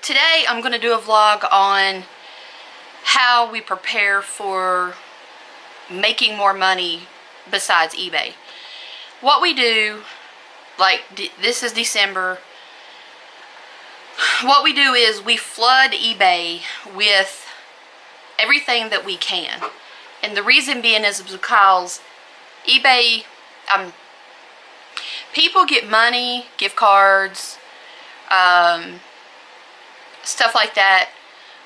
Today I'm going to do a vlog on how we prepare for making more money besides eBay. What we do, like this is December, what we do is we flood eBay with everything that we can. And the reason being is because eBay, people get money, gift cards, stuff like that,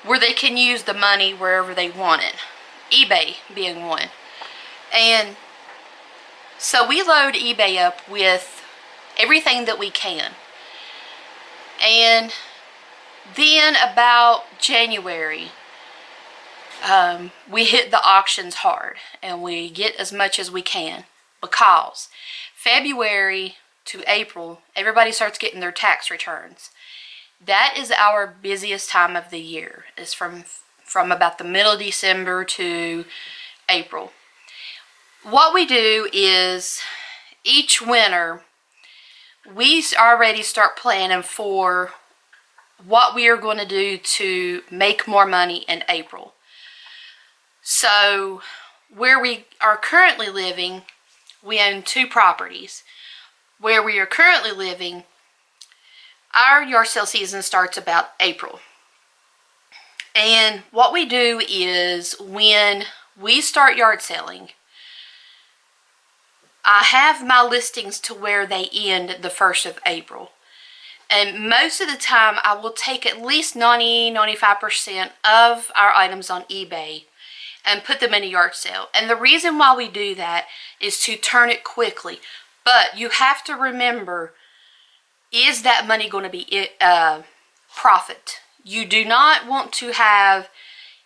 where they can use the money wherever they want it. eBay being one. And so we load eBay up with everything that we can. And then about January, we hit the auctions hard and we get as much as we can, because February to April, everybody starts getting their tax returns. That is our busiest time of the year. It's from about the middle of December to April. What we do is each winter we already start planning for what we are going to do to make more money in April. So where we are currently living, we own 2 properties. Where we are currently living, our yard sale season starts about April. And what we do is when we start yard selling, I have my listings to where they end the 1st of April. And most of the time I will take at least 90-95% of our items on eBay and put them in a yard sale. And the reason why we do that is to turn it quickly. But you have to remember, is that money going to be profit? You do not want to have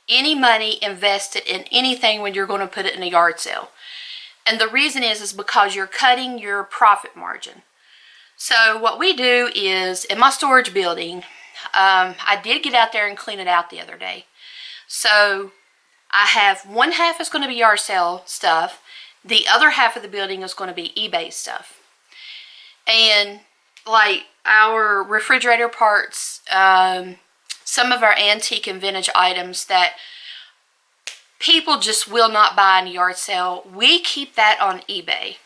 any money invested in anything when you're going to put it in a yard sale. And the reason is because you're cutting your profit margin. So what we do is, in my storage building, I did get out there and clean it out the other day. So I have one half is going to be yard sale stuff. The other half of the building is going to be eBay stuff. And like our refrigerator parts, some of our antique and vintage items that people just will not buy in a yard sale, we keep that on eBay.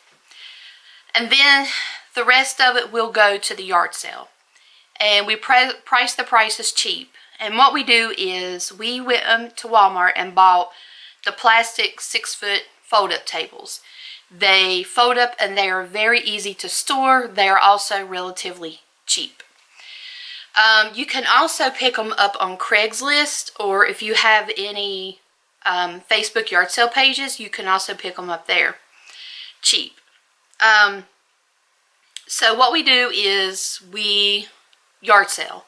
And then the rest of it will go to the yard sale. And we price the prices cheap. And what we do is we went to Walmart and bought the plastic 6-foot fold-up tables. They fold up and they are very easy to store. They are also relatively cheap. You can also pick them up on Craigslist, or if you have any Facebook yard sale pages, you can also pick them up there cheap. So what we do is we yard sale.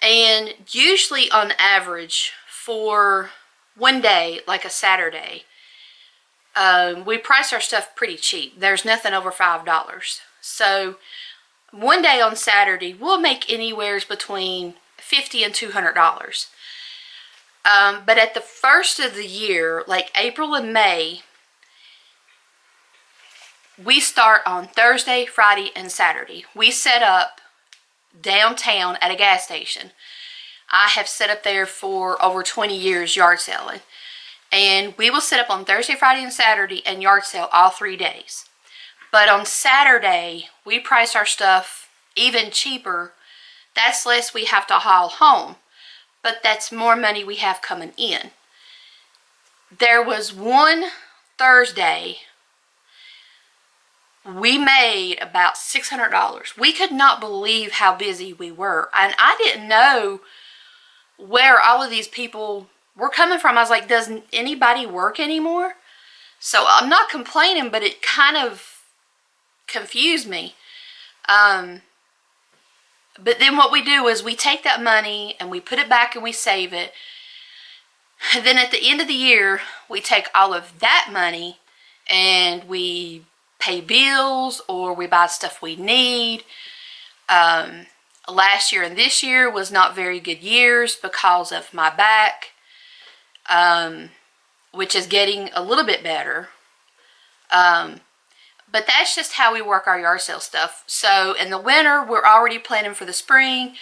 And usually on average for one day, like a Saturday, we price our stuff pretty cheap. There's nothing over $5. So one day on Saturday, we'll make anywhere between $50 and $200. But at the first of the year, like April and May, we start on Thursday, Friday, and Saturday. We set up downtown at a gas station. I have set up there for over 20 years yard selling. And we will set up on Thursday, Friday, and Saturday and yard sale all 3 days. But on Saturday, we price our stuff even cheaper. That's less we have to haul home, but that's more money we have coming in. There was one Thursday we made about $600. We could not believe how busy we were. And I didn't know where all of these people were coming from. I was like, does anybody work anymore? So I'm not complaining, but it kind of confused me. But then what we do is we take that money and we put it back and we save it. And then at the end of the year, we take all of that money and we pay bills, or we buy stuff we need. Last year and this year was not very good years because of my back, which is getting a little bit better. But that's just how we work our yard sale stuff. So in the winter, we're already planning for the spring.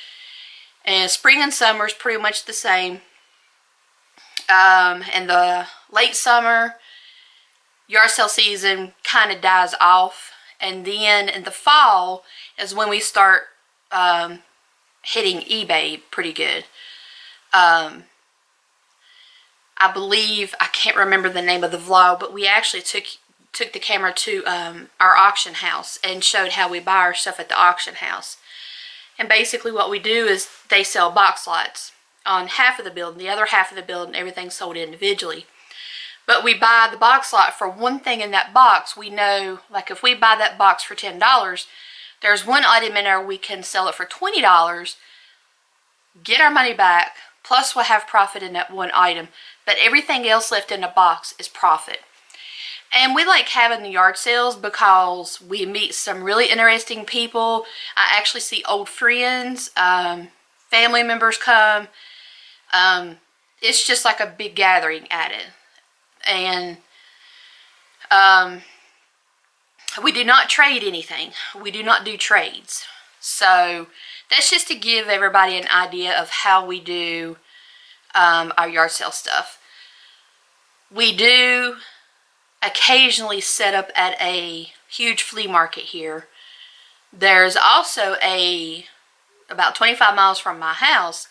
And spring and summer is pretty much the same. And the late summer, yard sale season kind of dies off. And then in the fall is when we start hitting eBay pretty good. I believe, I can't remember the name of the vlog, but we actually took the camera to our auction house and showed how we buy our stuff at the auction house. And basically what we do is they sell box lots on half of the building. The other half of the building, everything's sold individually. But we buy the box lot for one thing in that box. We know, like if we buy that box for $10, there's one item in there we can sell it for $20, get our money back, plus we'll have profit in that one item. But everything else left in the box is profit. And we like having the yard sales because we meet some really interesting people. I actually see old friends, family members come. It's just like a big gathering at it. And we do not trade anything. We do not do trades. So that's just to give everybody an idea of how we do our yard sale stuff. We do occasionally set up at a huge flea market here. There's also about 25 miles from my house,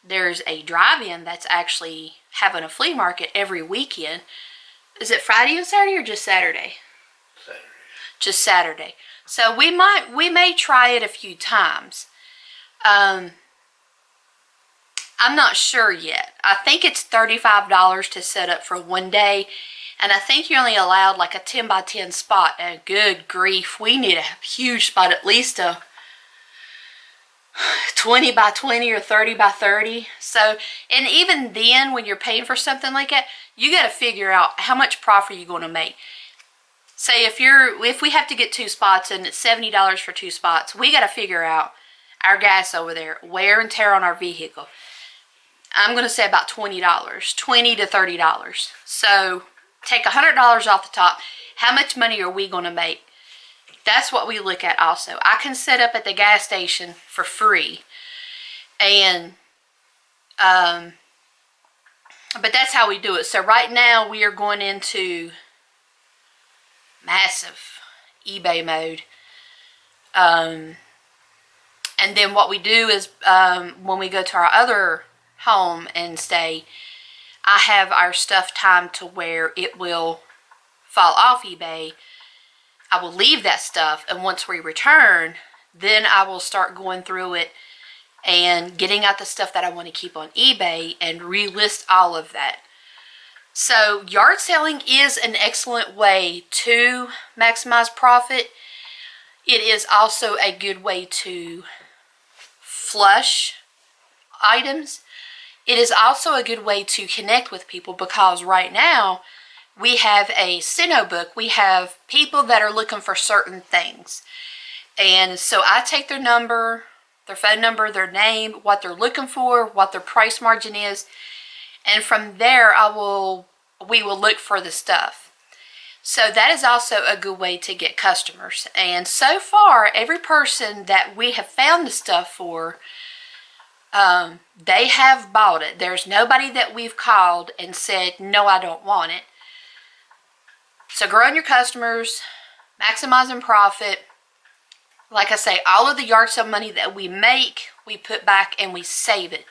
there's a drive-in that's actually having a flea market every weekend. Is it Friday and Saturday or just Saturday? Saturday. Just Saturday. So we may try it a few times. I'm not sure yet. I think it's $35 to set up for one day. And I think you're only allowed like a 10 by 10 spot. And good grief, we need a huge spot, at least a 20 by 20 or 30 by 30. So, and even then, when you're paying for something like that, you got to figure out how much profit you're going to make. Say if we have to get 2 spots and it's $70 for 2 spots, we got to figure out our gas over there, wear and tear on our vehicle. I'm going to say about $20, $20 to $30. So take $100 off the top. How much money are we going to make? That's what we look at also. I can set up at the gas station for free. And, but that's how we do it. So right now we are going into massive eBay mode. And then what we do is when we go to our other home and stay, I have our stuff timed to where it will fall off eBay. I will leave that stuff, and once we return, then I will start going through it and getting out the stuff that I want to keep on eBay and relist all of that. So yard selling is an excellent way to maximize profit. It is also a good way to flush items. It is also a good way to connect with people because right now we have a Sino book. We have people that are looking for certain things. And so I take their number, their phone number, their name, what they're looking for, what their price margin is. And from there, we will look for the stuff. So that is also a good way to get customers. And so far, every person that we have found the stuff for, they have bought it. There's nobody that we've called and said, no, I don't want it. So growing your customers, maximizing profit. Like I say, all of the yard sale money that we make, we put back and we save it.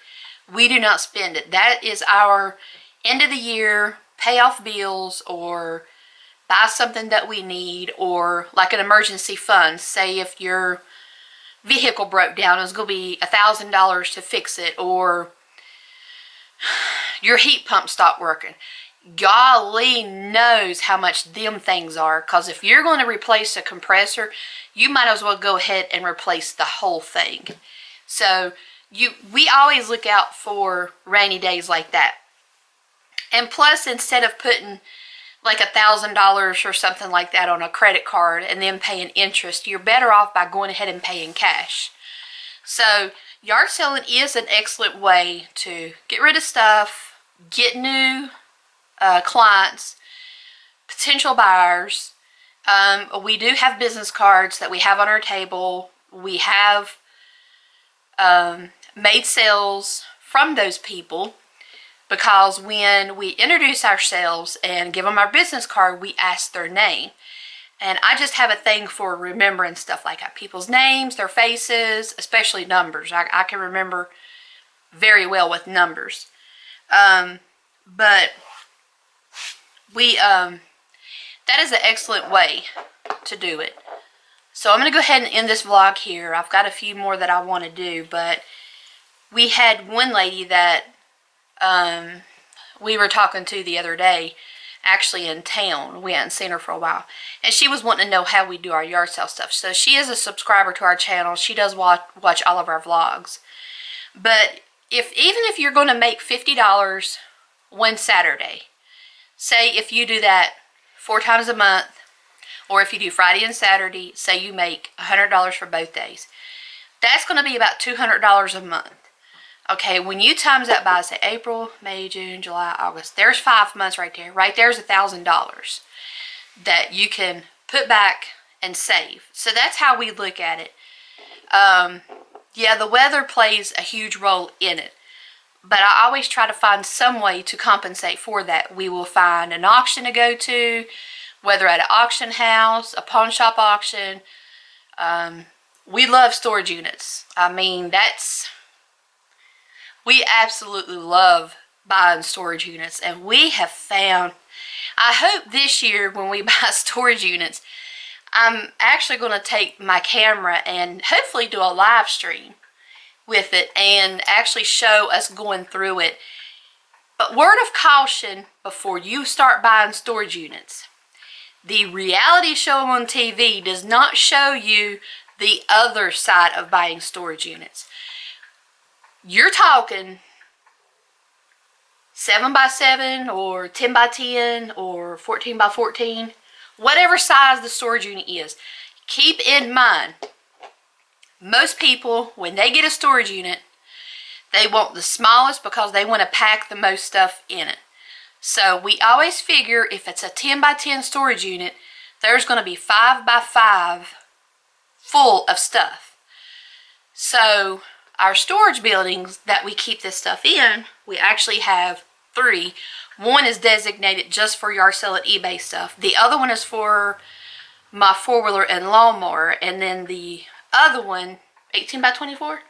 We do not spend it. That is our end of the year, pay off bills or buy something that we need, or like an emergency fund. Say if your vehicle broke down, it's going to be $1,000 to fix it, or your heat pump stopped working. Golly knows how much them things are, because if you're going to replace a compressor, you might as well go ahead and replace the whole thing. So we always look out for rainy days like that. And plus, instead of putting like $1,000 or something like that on a credit card and then paying interest, you're better off by going ahead and paying cash. So yard selling is an excellent way to get rid of stuff, get new clients, potential buyers. We do have business cards that we have on our table. We have made sales from those people, because when we introduce ourselves and give them our business card, we ask their name. And I just have a thing for remembering stuff like that. People's names, their faces, especially numbers. I can remember very well with numbers. But we, that is an excellent way to do it. So I'm going to go ahead and end this vlog here. I've got a few more that I want to do, but we had one lady that we were talking to the other day, actually in town. We hadn't seen her for a while, and she was wanting to know how we do our yard sale stuff. So she is a subscriber to our channel. She does watch all of our vlogs. But even if you're going to make $50 one Saturday, say if you do that 4 times a month, or if you do Friday and Saturday, say you make $100 for both days, that's going to be about $200 a month. Okay, when you times that by, say, April, May, June, July, August, there's 5 months right there. Right there's $1,000 that you can put back and save. So that's how we look at it. Yeah, the weather plays a huge role in it, but I always try to find some way to compensate for that. We will find an auction to go to, whether at an auction house, a pawn shop auction. We love storage units. I mean, we absolutely love buying storage units, and we have found, I hope this year when we buy storage units, I'm actually going to take my camera and hopefully do a live stream with it and actually show us going through it. But word of caution before you start buying storage units: the reality show on TV does not show you the other side of buying storage units. You're talking 7 by 7 or 10 by 10 or 14 by 14, whatever size the storage unit is. Keep in mind, most people, when they get a storage unit, they want the smallest because they want to pack the most stuff in it. So we always figure if it's a 10 by 10 storage unit, there's going to be 5 by 5 full of stuff. So our storage buildings that we keep this stuff in, we actually have 3. One is designated just for yard sale at eBay stuff. The other one is for my 4-wheeler and lawnmower. And then the other one, 18 by 24?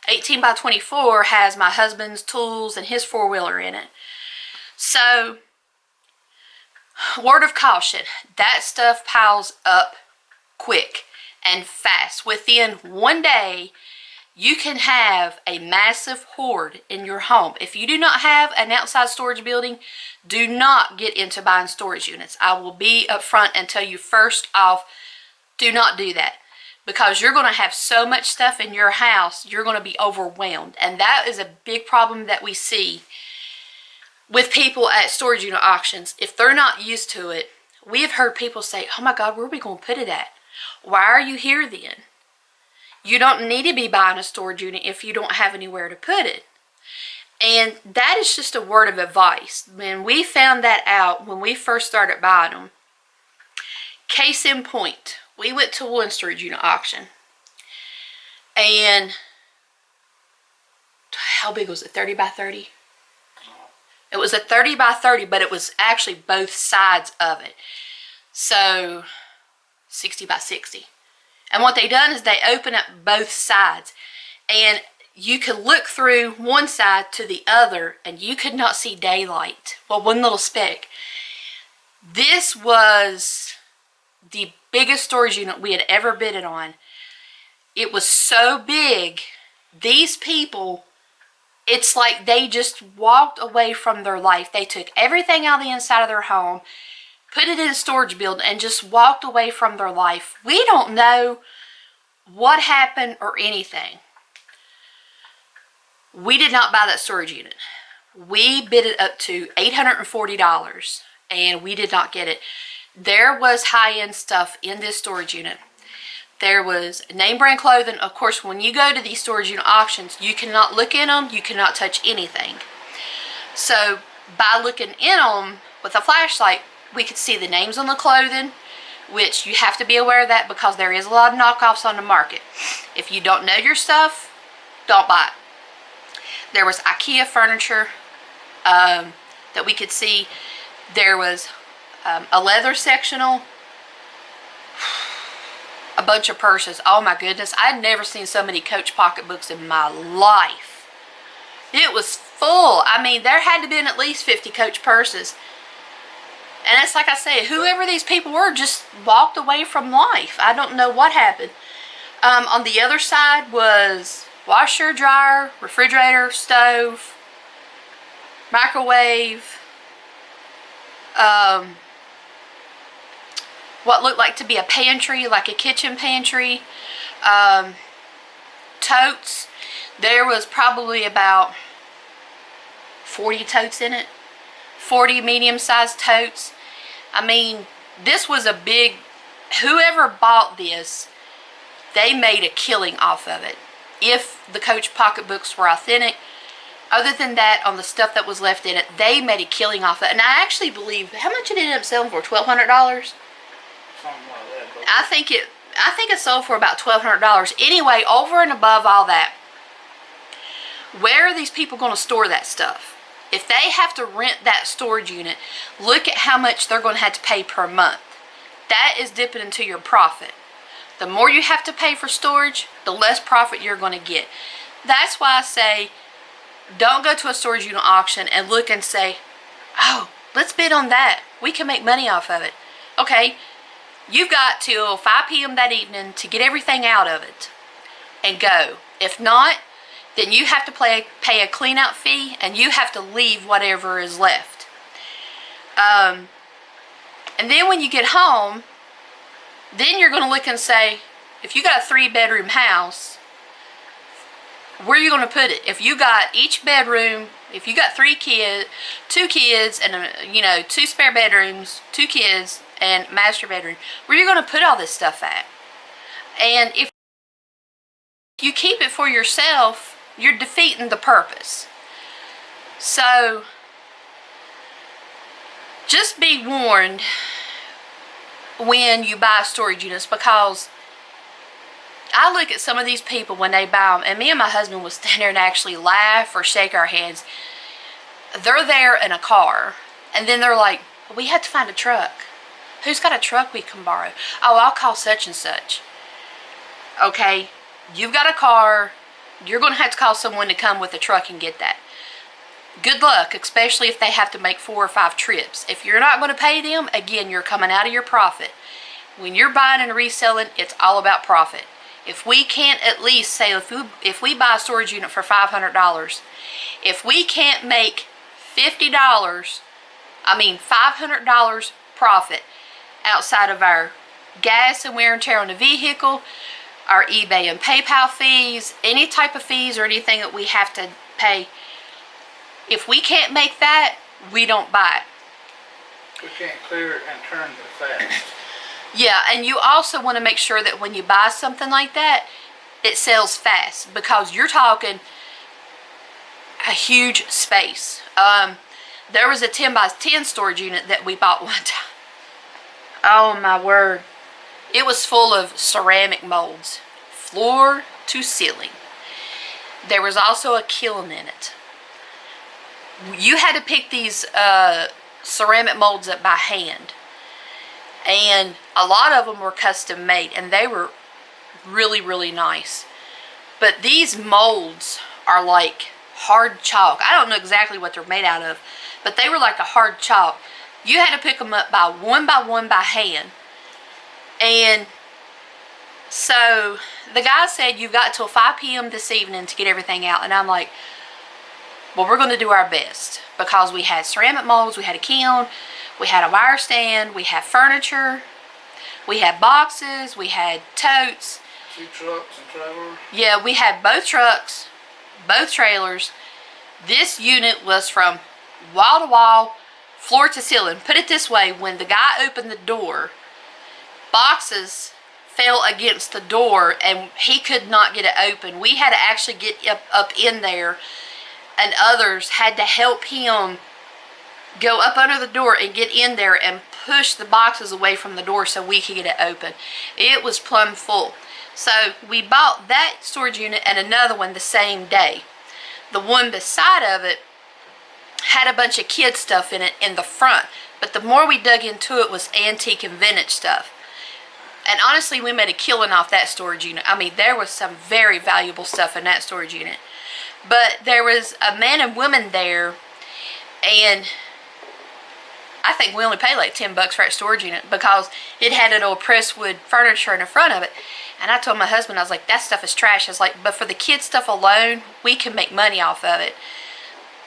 18 by 24 has my husband's tools and his 4-wheeler in it. So, word of caution, that stuff piles up quick and fast. Within one day, you can have a massive hoard in your home. If you do not have an outside storage building, do not get into buying storage units. I will be upfront and tell you first off, do not do that. Because you're going to have so much stuff in your house, you're going to be overwhelmed. And that is a big problem that we see with people at storage unit auctions. If they're not used to it, we have heard people say, oh my God, where are we going to put it at? Why are you here then? You don't need to be buying a storage unit if you don't have anywhere to put it. And that is just a word of advice. When we found that out when we first started buying them, case in point, we went to one storage unit auction. And how big was it? 30 by 30? It was a 30 by 30, but it was actually both sides of it. So 60 by 60. And what they done is they open up both sides, and you could look through one side to the other and you could not see daylight. Well, one little speck. This was the biggest storage unit we had ever bid it on. It was so big, these people, it's like they just walked away from their life. They took everything out of the inside of their home, put it in a storage building, and just walked away from their life. We don't know what happened or anything. We did not buy that storage unit. We bid it up to $840, and we did not get it. There was high-end stuff in this storage unit. There was name brand clothing. Of course, when you go to these storage unit auctions, you cannot look in them. You cannot touch anything. So by looking in them with a flashlight, we could see the names on the clothing, which you have to be aware of that because there is a lot of knockoffs on the market. If you don't know your stuff, don't buy it. There was IKEA furniture that we could see. There was a leather sectional, a bunch of purses. Oh my goodness, I'd never seen so many Coach pocketbooks in my life. It was full. I mean, there had to have been at least 50 Coach purses. And it's like I said, whoever these people were just walked away from life. I don't know what happened. On the other side was washer, dryer, refrigerator, stove, microwave, what looked like to be a pantry, like a kitchen pantry, totes. There was probably about 40 totes in it, 40 medium-sized totes. I mean, this was a big, whoever bought this, they made a killing off of it. If the Coach pocketbooks were authentic, other than that, on the stuff that was left in it, they made a killing off of it. And I actually believe, how much it ended up selling for? $1,200? Something like that. I think it sold for about $1,200. Anyway, over and above all that, where are these people going to store that stuff? If they have to rent that storage unit, look at how much they're going to have to pay per month. That is dipping into your profit. The more you have to pay for storage, the less profit you're going to get. That's why I say, don't go to a storage unit auction and look and say, oh, let's bid on that. We can make money off of it. Okay, you've got till 5 p.m. that evening to get everything out of it and go. If not, then you have to pay a clean out fee, and you have to leave whatever is left. And then when you get home, then you're going to look and say, if you got a 3-bedroom house, where are you going to put it? If you got each bedroom, if you got 2 kids, and 2 spare bedrooms, 2 kids, and master bedroom, where are you going to put all this stuff at? And if you keep it for yourself, you're defeating the purpose. So, just be warned when you buy storage units, because I look at some of these people when they buy them, and me and my husband will stand there and actually laugh or shake our heads. They're there in a car, and then they're like, we have to find a truck. Who's got a truck we can borrow? Oh, I'll call such and such. Okay, you've got a car. You're going to have to call someone to come with a truck and get that. Good luck, especially if they have to make 4 or 5 trips. If you're not going to pay them, again, you're coming out of your profit. When you're buying and reselling, it's all about profit. If we can't at least say, if we buy a storage unit for $500, if we can't make $500 profit outside of our gas and wear and tear on the vehicle, our eBay and PayPal fees, any type of fees or anything that we have to pay, if we can't make that, we don't buy it. We can't clear it and turn it fast. Yeah, and you also want to make sure that when you buy something like that, it sells fast, because you're talking a huge space. There was a 10 by 10 storage unit that we bought one time. Oh my word. It was full of ceramic molds, floor to ceiling. There was also a kiln in it. You had to pick these ceramic molds up by hand. And a lot of them were custom made, and they were really, really nice. But these molds are like hard chalk. I don't know exactly what they're made out of, but they were like a hard chalk. You had to pick them up by one by hand. And so the guy said, you've got till 5 p.m. this evening to get everything out. And I'm like, well, we're going to do our best, because we had ceramic molds, we had a kiln, we had a wire stand, we had furniture, we had boxes, we had totes. 2 trucks and trailers? Yeah, we had both trucks, both trailers. This unit was from wall to wall, floor to ceiling. Put it this way, when the guy opened the door, boxes fell against the door and he could not get it open. We had to actually get up in there, and others had to help him go up under the door and get in there and push the boxes away from the door so we could get it open. It was plumb full. So we bought that storage unit and another one the same day. The one beside of it had a bunch of kid stuff in it in the front. But the more we dug into it was antique and vintage stuff. And honestly, we made a killing off that storage unit. I mean, there was some very valuable stuff in that storage unit. But there was a man and woman there, and I think we only paid like $10 for that storage unit because it had an old presswood furniture in the front of it. And I told my husband, I was like, that stuff is trash. I was like, but for the kid stuff alone, we can make money off of it.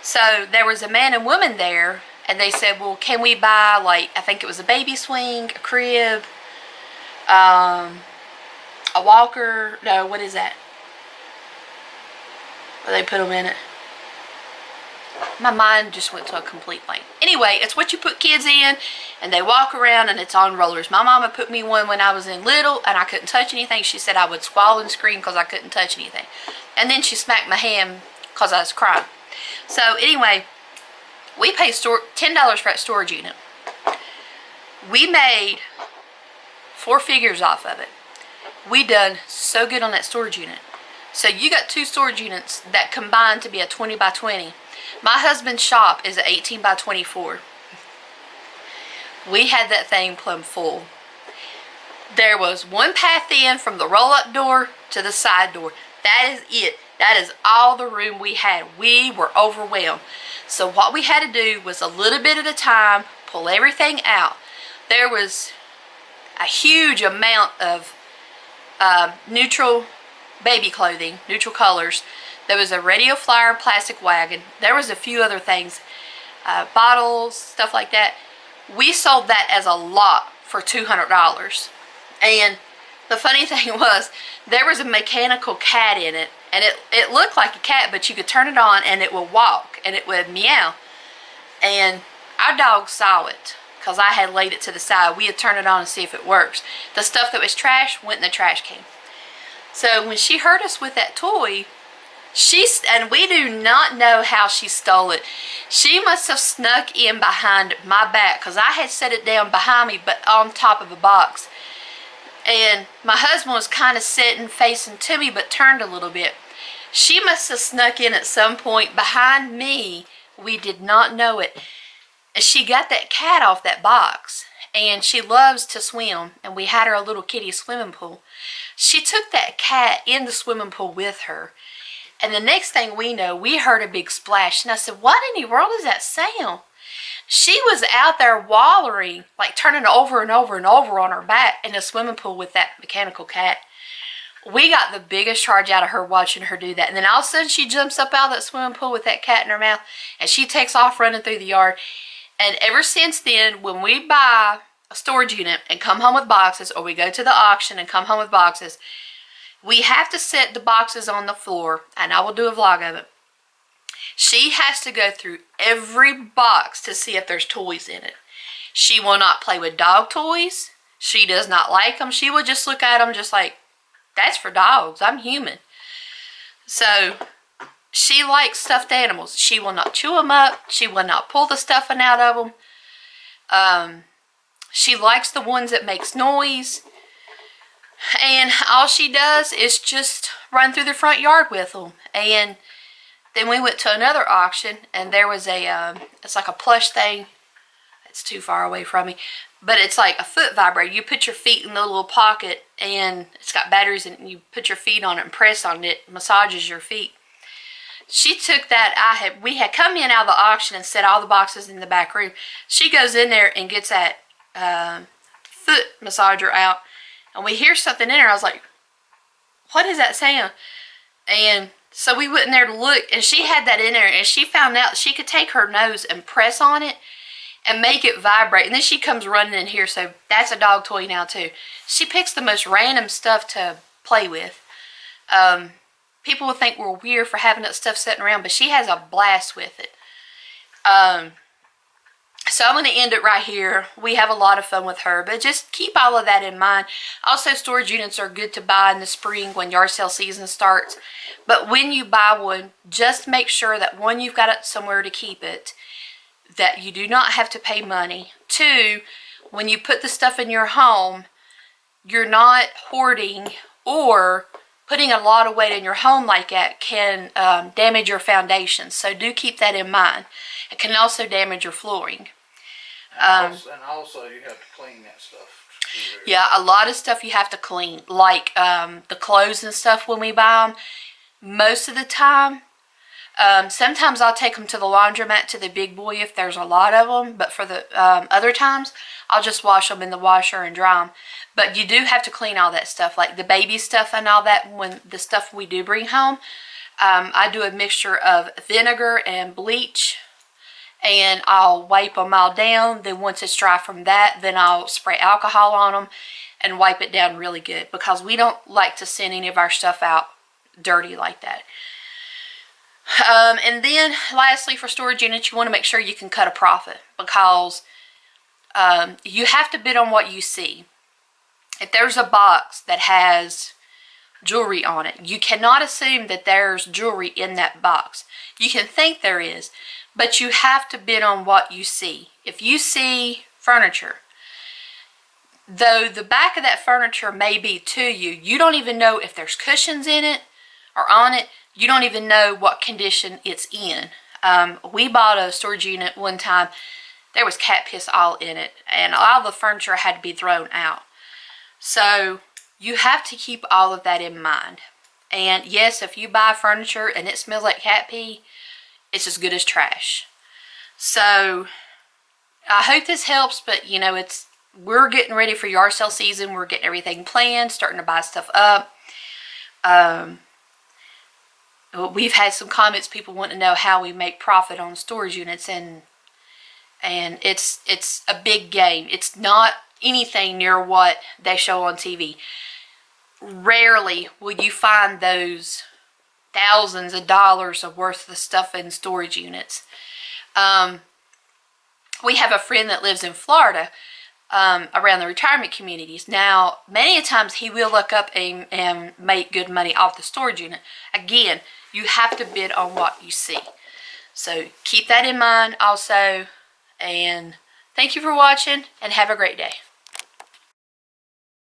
So there was a man and woman there, and they said, well, can we buy, like, I think it was a baby swing, a crib, a walker. No, what is that? What they put them in it. My mind just went to a complete blank. Anyway, it's what you put kids in, and they walk around, and it's on rollers. My mama put me one when I was in little, and I couldn't touch anything. She said I would squall and scream because I couldn't touch anything. And then she smacked my hand because I was crying. So anyway, we paid $10 for that storage unit. We made 4 figures off of it. We done so good on that storage unit. So you got 2 storage units that combine to be a 20 by 20. My husband's shop is an 18 by 24. We had that thing plumb full. There was one path in from the roll-up door to the side door. That is it. That is all the room we had. We were overwhelmed. So what we had to do was a little bit at a time, pull everything out. There was a huge amount of neutral baby clothing, neutral colors. There was a radio flyer plastic wagon. There was a few other things, bottles, stuff like that. We sold that as a lot for $200. And the funny thing was, there was a mechanical cat in it, and it looked like a cat, but you could turn it on and it would walk and it would meow. And our dog saw it because I had laid it to the side. We had turned it on to see if it works. The stuff that was trash went in the trash can. So when she heard us with that toy, and we do not know how she stole it. She must have snuck in behind my back because I had set it down behind me but on top of a box. And my husband was kind of sitting facing to me but turned a little bit. She must have snuck in at some point behind me. We did not know it. And she got that cat off that box. And she loves to swim. And we had her a little kitty swimming pool. She took that cat in the swimming pool with her. And the next thing we know, we heard a big splash. And I said, what in the world is that sound? She was out there wallowing, like turning over and over and over on her back in the swimming pool with that mechanical cat. We got the biggest charge out of her watching her do that. And then all of a sudden she jumps up out of that swimming pool with that cat in her mouth. And she takes off running through the yard. And ever since then, when we buy a storage unit and come home with boxes, or we go to the auction and come home with boxes, we have to set the boxes on the floor, and I will do a vlog of it. She has to go through every box to see if there's toys in it. She will not play with dog toys. She does not like them. She will just look at them just like, that's for dogs. I'm human. So she likes stuffed animals. She will not chew them up. She will not pull the stuffing out of them. She likes the ones that makes noise. And all she does is just run through the front yard with them. And then we went to another auction, and there was it's like a plush thing. It's too far away from me. But it's like a foot vibrator. You put your feet in the little pocket, and it's got batteries in it, and you put your feet on it and press on it. It massages your feet. She took that. We had come in out of the auction and set all the boxes in the back room. She goes in there and gets that foot massager out. And we hear something in there. I was like, what is that sound? And so we went in there to look, and she had that in there, and she found out she could take her nose and press on it and make it vibrate. And then she comes running in here, so that's a dog toy now too. She picks the most random stuff to play with. People would think we're weird for having that stuff sitting around, but she has a blast with it. So I'm going to end it right here. We have a lot of fun with her, but just keep all of that in mind. Also, storage units are good to buy in the spring when yard sale season starts. But when you buy one, just make sure that, one, you've got it somewhere to keep it, that you do not have to pay money. Two, when you put the stuff in your home, you're not hoarding or putting a lot of weight in your home like that can damage your foundation. So do keep that in mind. It can also damage your flooring. And also you have to clean that stuff. Yeah, a lot of stuff you have to clean, like the clothes and stuff when we buy them. Most of the time, sometimes I'll take them to the laundromat to the big boy if there's a lot of them, but for the other times, I'll just wash them in the washer and dry them. But you do have to clean all that stuff, like the baby stuff and all that. When the stuff we do bring home, I do a mixture of vinegar and bleach, and I'll wipe them all down. Then once it's dry from that, then I'll spray alcohol on them and wipe it down really good, because we don't like to send any of our stuff out dirty like that. And then lastly, for storage units, you want to make sure you can cut a profit, because you have to bid on what you see. If there's a box that has jewelry on it, you cannot assume that there's jewelry in that box. You can think there is, but you have to bid on what you see. If you see furniture, though the back of that furniture may be to you, you don't even know if there's cushions in it or on it. You don't even know what condition it's in. We bought a storage unit one time. There was cat piss all in it, and all the furniture had to be thrown out. So you have to keep all of that in mind. And yes, if you buy furniture and it smells like cat pee, it's as good as trash. So I hope this helps, but you know, we're getting ready for yard sale season. We're getting everything planned, starting to buy stuff up. We've had some comments, people want to know how we make profit on storage units, and it's a big game. It's not anything near what they show on TV. Rarely will you find those thousands of dollars of worth of stuff in storage units. We have a friend that lives in Florida, around the retirement communities. Now, many times he will look up and make good money off the storage unit. Again, you have to bid on what you see. So keep that in mind also. And thank you for watching, and have a great day.